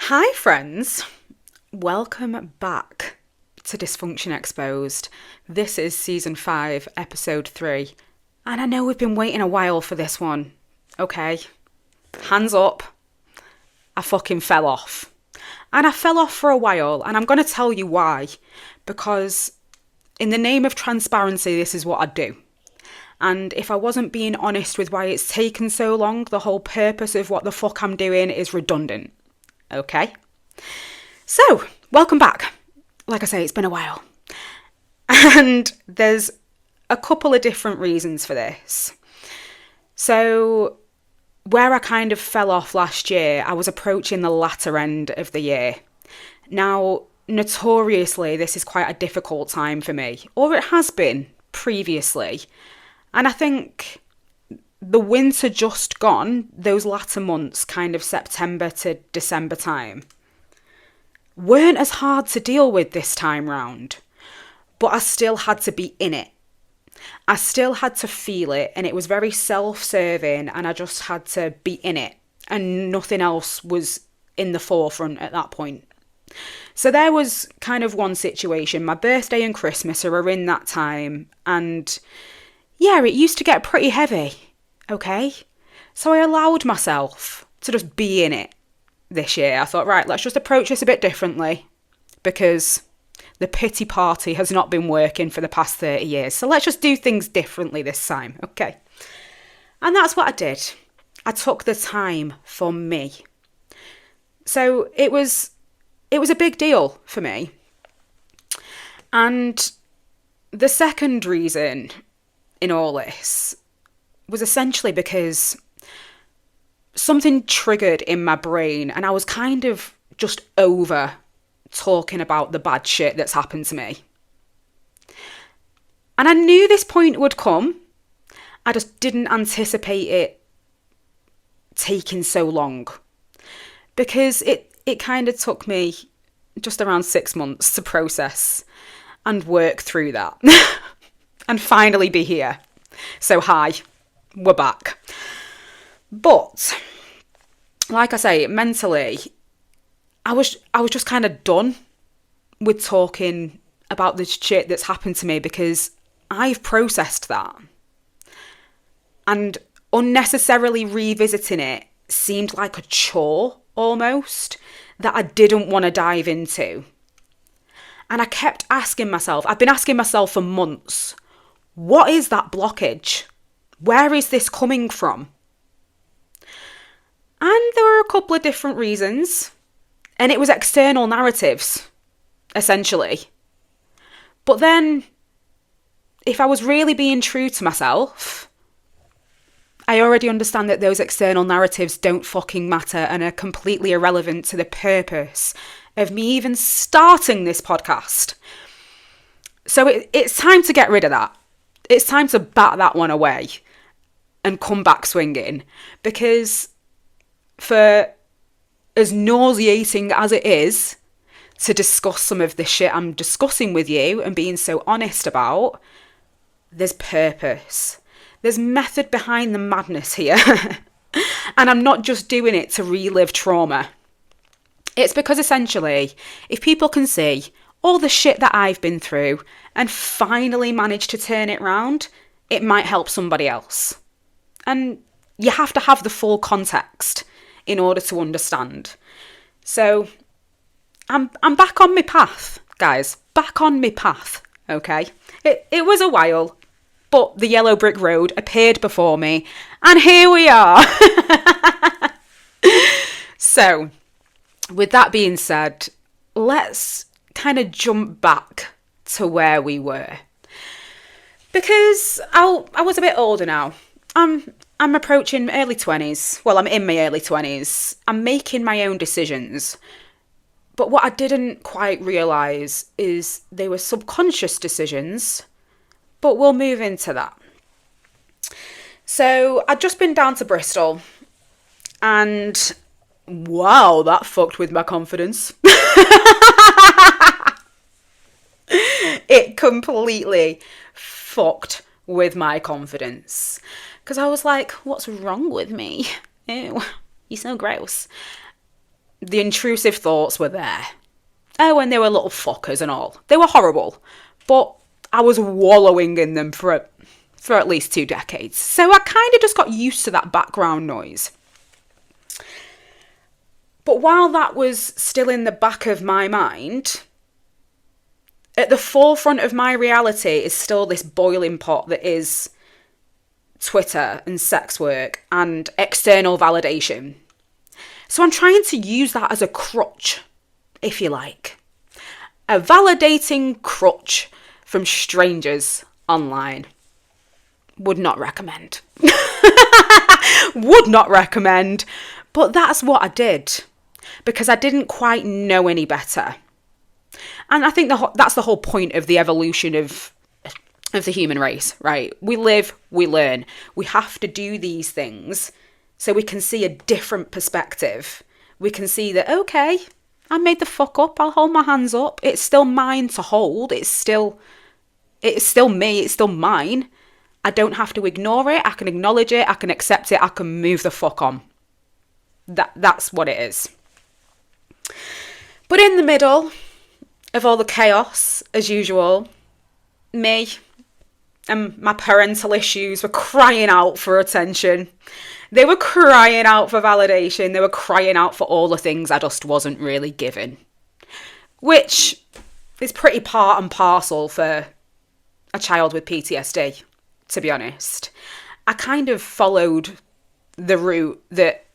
Hi friends, welcome back to Dysfunction Exposed. This is season 5, episode 3, and I know we've been waiting a while for this one. Okay, hands up, I fucking fell off. And I fell off for a while, and I'm going to tell you why. Because in the name of transparency, this is what I do. And if I wasn't being honest with why it's taken so long, the whole purpose of what the fuck I'm doing is redundant. Okay? So, welcome back. Like I say, it's been a while. And there's a couple of different reasons for this. So, where I kind of fell off last year, I was approaching the latter end of the year. Now, notoriously, this is quite a difficult time for me, or it has been previously. And I think the winter just gone, those latter months, kind of September to December time, weren't as hard to deal with this time round. But I still had to be in it. I still had to feel it, and it was very self-serving, and I just had to be in it, and nothing else was in the forefront at that point. So there was kind of one situation. My birthday and Christmas are in that time, and yeah, it used to get pretty heavy, okay? So I allowed myself to just be in it this year. I thought, right, let's just approach this a bit differently, because the pity party has not been working for the past 30 years. So let's just do things differently this time, okay? And that's what I did. I took the time for me. So it was a big deal for me. And the second reason in all this was essentially because something triggered in my brain, and I was kind of just over talking about the bad shit that's happened to me. And I knew this point would come. I just didn't anticipate it taking so long, because it kind of took me just around 6 months to process and work through that and finally be here. So hi, we're back. But like I say, mentally, I was just kind of done with talking about the shit that's happened to me, because I've processed that. And unnecessarily revisiting it seemed like a chore almost that I didn't want to dive into. And I kept asking myself, I've been asking myself for months, what is that blockage? Where is this coming from? And there were a couple of different reasons. And it was external narratives, essentially. But then, if I was really being true to myself, I already understand that those external narratives don't fucking matter and are completely irrelevant to the purpose of me even starting this podcast. So it's time to get rid of that. It's time to bat that one away and come back swinging. Because for as nauseating as it is to discuss some of the shit I'm discussing with you and being so honest about, there's purpose. There's method behind the madness here. And I'm not just doing it to relive trauma. It's because essentially, if people can see all the shit that I've been through and finally manage to turn it round, it might help somebody else. And you have to have the full context in order to understand. So I'm back on my path, guys. Back on my path, okay? It was a while, but the yellow brick road appeared before me, and here we are. So, with that being said, let's kind of jump back to where we were. Because I was a bit older now. I'm approaching early 20s. Well, I'm in my early 20s. I'm making my own decisions. But what I didn't quite realise is they were subconscious decisions. But we'll move into that. So I'd just been down to Bristol. And wow, that fucked with my confidence. It completely fucked with my confidence. Because I was like, what's wrong with me? Ew, you're so gross. The intrusive thoughts were there. Oh, and they were little fuckers and all. They were horrible. But I was wallowing in them for at least 2 decades. So I kind of just got used to that background noise. But while that was still in the back of my mind, at the forefront of my reality is still this boiling pot that is Twitter and sex work and external validation. So I'm trying to use that as a crutch, if you like. A validating crutch from strangers online. Would not recommend. Would not recommend. But that's what I did. Because I didn't quite know any better. And I think that's the whole point of the evolution of the human race, right? We live, we learn. We have to do these things so we can see a different perspective. We can see that, okay, I made the fuck up. I'll hold my hands up. It's still mine to hold. It's still me. It's still mine. I don't have to ignore it. I can acknowledge it. I can accept it. I can move the fuck on. That's what it is. But in the middle of all the chaos, as usual, me and my parental issues were crying out for attention. They were crying out for validation. They were crying out for all the things I just wasn't really given. Which is pretty part and parcel for a child with PTSD, to be honest. I kind of followed the route that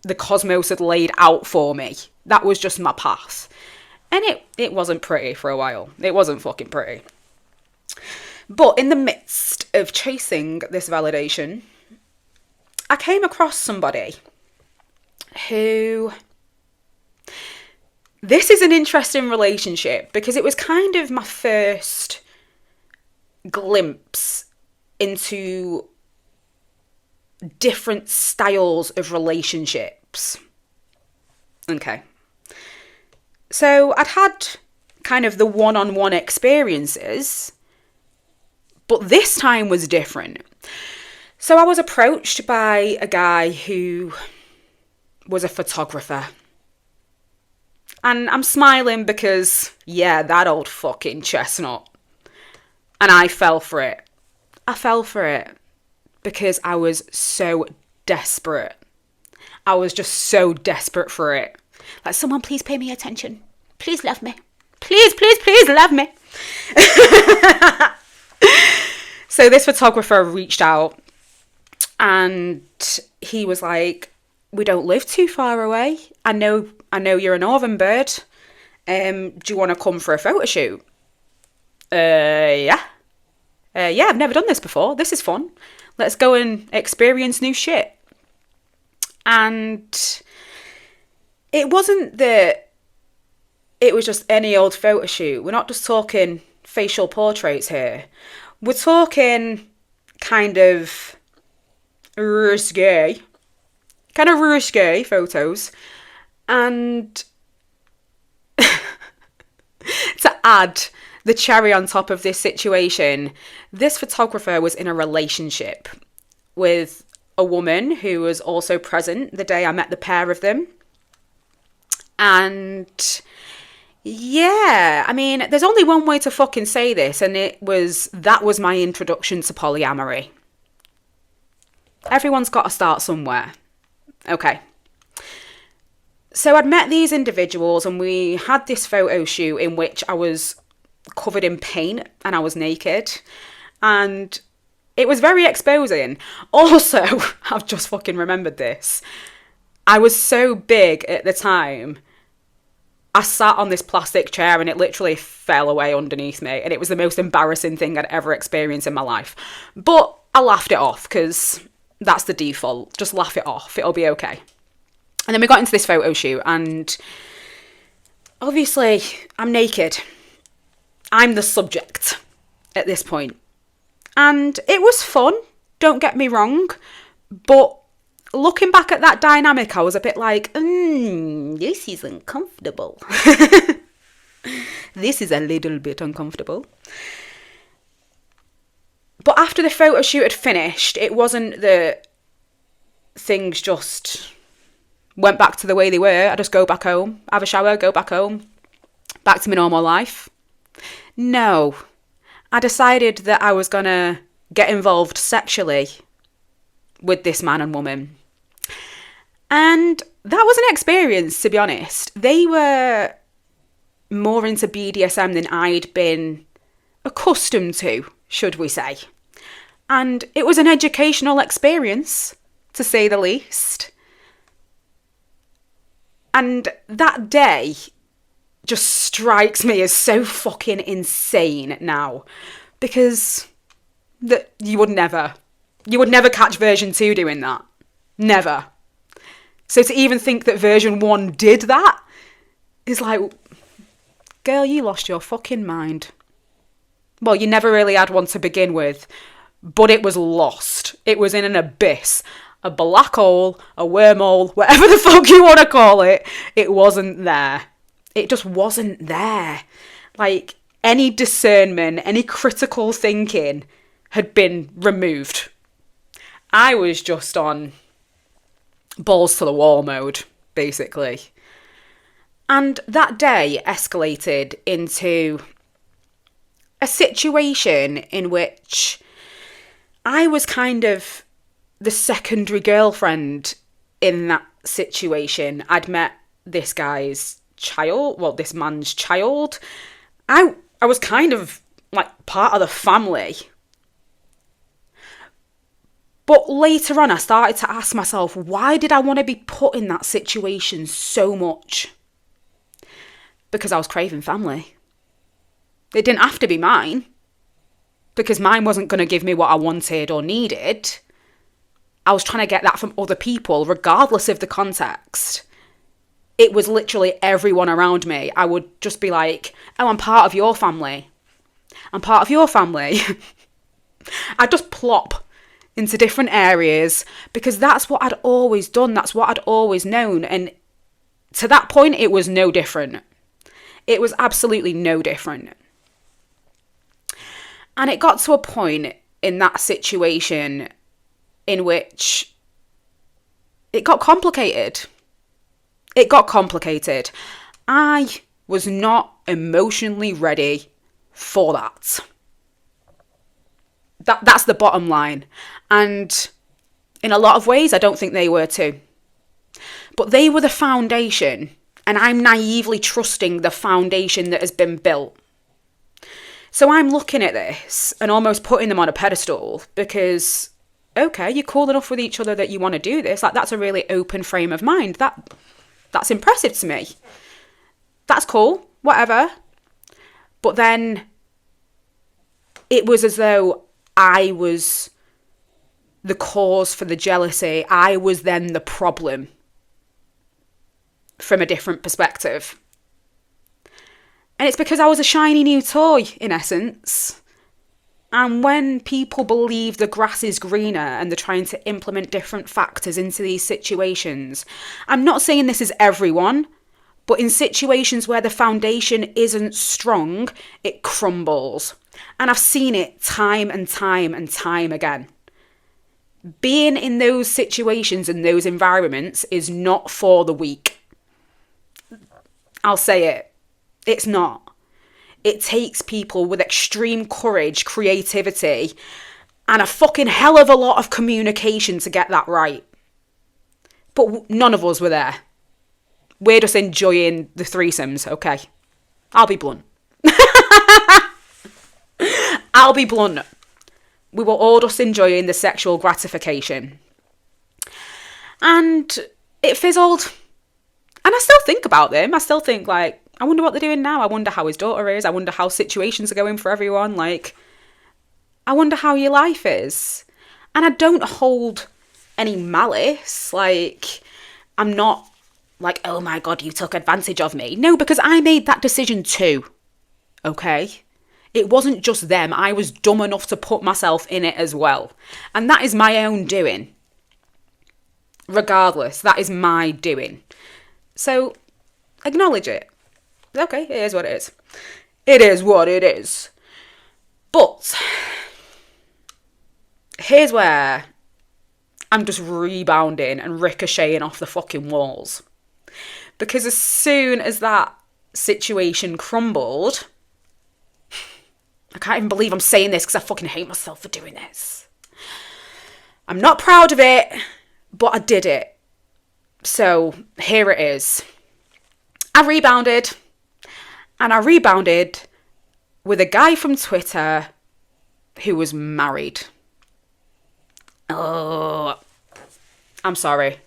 the cosmos had laid out for me. That was just my path. And it wasn't pretty for a while. It wasn't fucking pretty. But in the midst of chasing this validation, I came across somebody who... This is an interesting relationship because it was kind of my first glimpse into different styles of relationships. Okay. So I'd had kind of the one-on-one experiences, but this time was different. So I was approached by a guy who was a photographer. And I'm smiling because, yeah, that old fucking chestnut. And I fell for it. I fell for it because I was so desperate. I was just so desperate for it. Like, someone please pay me attention. Please love me. Please, please, please love me. So this photographer reached out and he was like, we don't live too far away. I know you're a northern bird. Do you want to come for a photo shoot? Yeah. Yeah, I've never done this before. This is fun. Let's go and experience new shit. And it wasn't that it was just any old photo shoot. We're not just talking facial portraits here. We're talking kind of risque photos. And to add the cherry on top of this situation, this photographer was in a relationship with a woman who was also present the day I met the pair of them. And yeah, I mean, there's only one way to fucking say this, and that was my introduction to polyamory. Everyone's got to start somewhere. Okay. So I'd met these individuals and we had this photo shoot in which I was covered in paint and I was naked. And it was very exposing. Also, I've just fucking remembered this. I was so big at the time. I sat on this plastic chair and it literally fell away underneath me. And it was the most embarrassing thing I'd ever experienced in my life. But I laughed it off because that's the default. Just laugh it off. It'll be okay. And then we got into this photo shoot and obviously I'm naked. I'm the subject at this point. And it was fun, don't get me wrong. But looking back at that dynamic, I was a bit like, this is uncomfortable. This is a little bit uncomfortable. But after the photo shoot had finished, it wasn't that things just went back to the way they were. I just go back home, have a shower, go back home, back to my normal life. No, I decided that I was going to get involved sexually with this man and woman. And that was an experience, to be honest. They were more into BDSM than I'd been accustomed to, should we say. And it was an educational experience, to say the least. And that day just strikes me as so fucking insane now. Because you would never catch version 2 doing that. Never. So to even think that version 1 did that is like, girl, you lost your fucking mind. Well, you never really had one to begin with, but it was lost. It was in an abyss, a black hole, a wormhole, whatever the fuck you want to call it. It wasn't there. It just wasn't there. Like, any discernment, any critical thinking had been removed. I was just on balls to the wall mode, basically. And that day escalated into a situation in which I was kind of the secondary girlfriend in that situation. I'd met this guy's child, well, this man's child. I was kind of like part of the family. But later on, I started to ask myself, why did I want to be put in that situation so much? Because I was craving family. It didn't have to be mine, because mine wasn't going to give me what I wanted or needed. I was trying to get that from other people, regardless of the context. It was literally everyone around me. I would just be like, oh, I'm part of your family. I'm part of your family. I'd just plop into different areas because that's what I'd always done. That's what I'd always known. And to that point, it was no different. It was absolutely no different. And it got to a point in that situation in which it got complicated. It got complicated. I was not emotionally ready for that. That's the bottom line. And in a lot of ways, I don't think they were too. But they were the foundation, and I'm naively trusting the foundation that has been built. So I'm looking at this and almost putting them on a pedestal because, okay, you're cool enough with each other that you want to do this. Like, that's a really open frame of mind. That's impressive to me. That's cool, whatever. But then it was as though I was the cause for the jealousy. I was then the problem from a different perspective. And it's because I was a shiny new toy, in essence. And when people believe the grass is greener and they're trying to implement different factors into these situations, I'm not saying this is everyone, but in situations where the foundation isn't strong, it crumbles. And I've seen it time and time and time again. Being in those situations and those environments is not for the weak. I'll say it. It's not. It takes people with extreme courage, creativity, and a fucking hell of a lot of communication to get that right. But none of us were there. We're just enjoying the threesomes, okay? I'll be blunt. I'll be blunt. We were all just enjoying the sexual gratification. And it fizzled. And I still think about them. I still think, like, I wonder what they're doing now. I wonder how his daughter is. I wonder how situations are going for everyone. Like, I wonder how your life is. And I don't hold any malice. Like, I'm not like, oh my God, you took advantage of me. No, because I made that decision too. Okay? It wasn't just them. I was dumb enough to put myself in it as well. And that is my own doing. Regardless, that is my doing. So, acknowledge it. Okay, it is what it is. It is what it is. But here's where I'm just rebounding and ricocheting off the fucking walls. Because as soon as that situation crumbled, I can't even believe I'm saying this because I fucking hate myself for doing this. I'm not proud of it, but I did it. So here it is. I rebounded, and I rebounded with a guy from Twitter who was married. Oh, I'm sorry.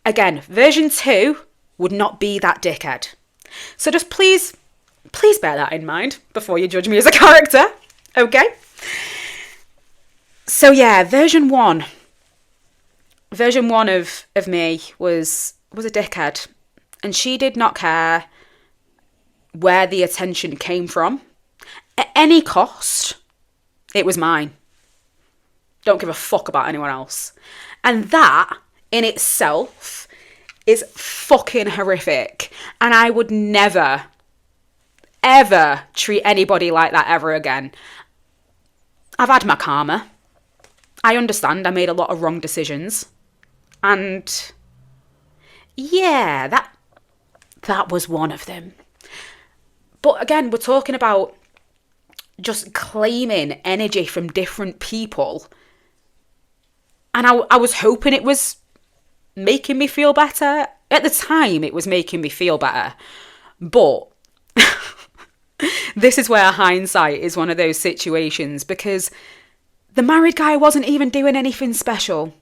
Again, version 2 would not be that dickhead. So just please bear that in mind before you judge me as a character. Okay? So yeah, version 1 of me was a dickhead. And she did not care where the attention came from. At any cost, it was mine. Don't give a fuck about anyone else. And that, in itself, is fucking horrific. And I would never, ever treat anybody like that ever again. I've had my karma. I understand I made a lot of wrong decisions. And yeah, that was one of them. But again, we're talking about just claiming energy from different people. And I was hoping it was making me feel better. At the time, it was making me feel better. But this is where hindsight is one of those situations, because the married guy wasn't even doing anything special.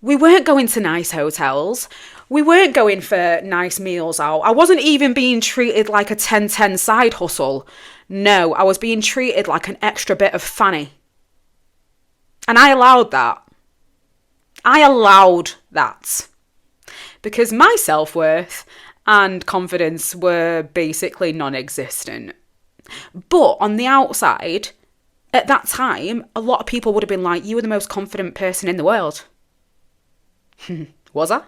We weren't going to nice hotels. We weren't going for nice meals out. I wasn't even being treated like a 10-10 side hustle. No, I was being treated like an extra bit of fanny. And I allowed that. Because my self-worth and confidence were basically non-existent. But on the outside, at that time, a lot of people would have been like, you were the most confident person in the world. Was I?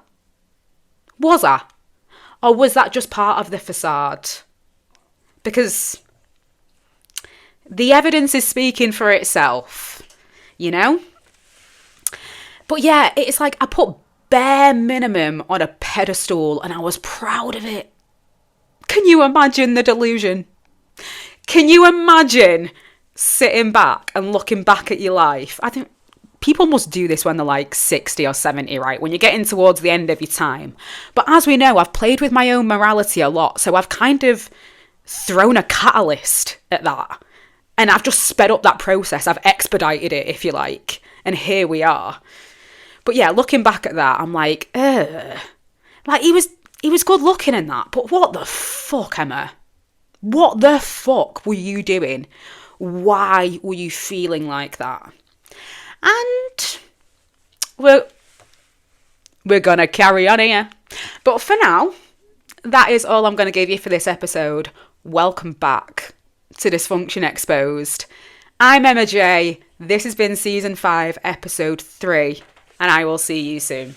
Or was that just part of the facade? Because the evidence is speaking for itself, you know? But yeah, it's like I put bare minimum on a pedestal and I was proud of it. Can you imagine the delusion? Can you imagine sitting back and looking back at your life? I think people must do this when they're like 60 or 70, right? When you're getting towards the end of your time. But as we know, I've played with my own morality a lot. So I've kind of thrown a catalyst at that. And I've just sped up that process. I've expedited it, if you like. And here we are. But yeah, looking back at that, I'm like, ugh. Like, he was good looking in that. But what the fuck, Emma? What the fuck were you doing? Why were you feeling like that? And we're going to carry on here. But for now, that is all I'm going to give you for this episode. Welcome back to Dysfunction Exposed. I'm Emma J. This has been Season 5, Episode 3. And I will see you soon.